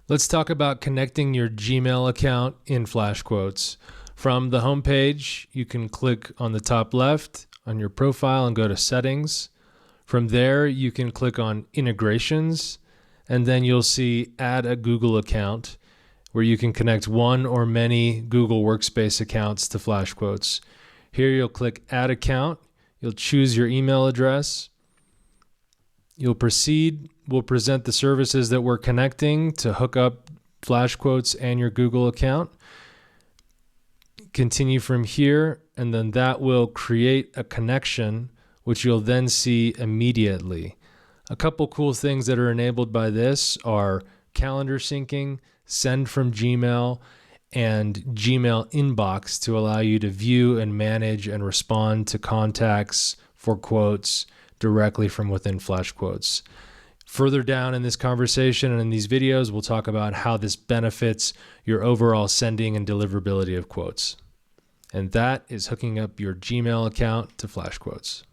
Let's talk about connecting your Gmail account in Flashquotes. From the home page, you can click on the top left on your profile and go to Settings. From there, you can click on Integrations, and then you'll see Add a Google account, where you can connect one or many Google Workspace accounts to Flashquotes. Here you'll click Add Account. You'll choose your email address. You'll proceed. We'll present the services that we're connecting to hook up Flashquotes and your Google account. Continue from here, and then that will create a connection, which you'll then see immediately. A couple cool things that are enabled by this are calendar syncing, send from Gmail, and Gmail inbox to allow you to view and manage and respond to contacts for quotes directly from within Flashquotes. Further down in this conversation and in these videos, we'll talk about how this benefits your overall sending and deliverability of quotes. And that is hooking up your Gmail account to Flashquotes.